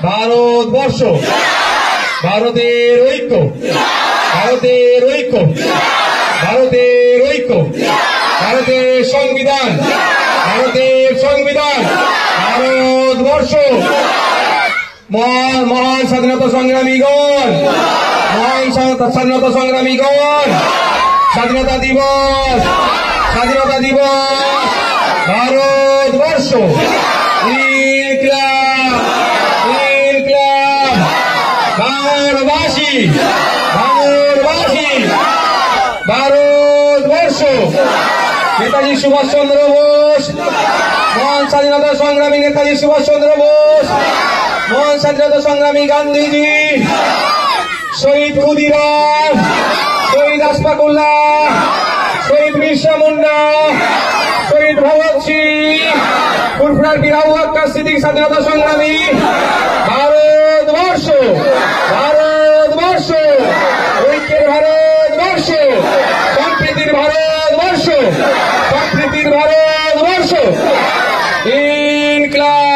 ভারতবর্ষ, ভারতের ঐক্য, ভারতের ঐক্য, ভারতের ঐক্য, ভারতের সংবিধান, ভারতের সংবিধান, ভারতবর্ষ। মহান স্বাধীনতা সংগ্রামীগণ, মহান স্বাধীনতা সংগ্রামীগণ, স্বাধীনতা দিবস, স্বাধীনতা দিবস, ভারতবর্ষ। ইনকিলাব, ইনকিলাব, ভারতবাসী, ভারতবাসী, ভারতবর্ষ। নেতাজি সুভাষচন্দ্র বোস, মহান স্বাধীনতা সংগ্রামী নেতাজি সুভাষচন্দ্র বোস, মহান স্বাধীনতা সংগ্রামী গান্ধীজি, শহীদ ক্ষুদিরাম, শহীদ আশফাকুল্লাহ, শহীদ বিরসা মুন্ডা, শহীদ ভগৎ সিং, ফুরফুরার বীর আবু বকর সিদ্দিক স্বাধীনতা সংগ্রামী। ভারতবর্ষ, ভারতবর্ষ, ঐক্যের ভারতবর্ষ, সম্প্রীতির ভারতবর্ষ, সম্প্রীতির ভারতবর্ষ। ইনকিলাব।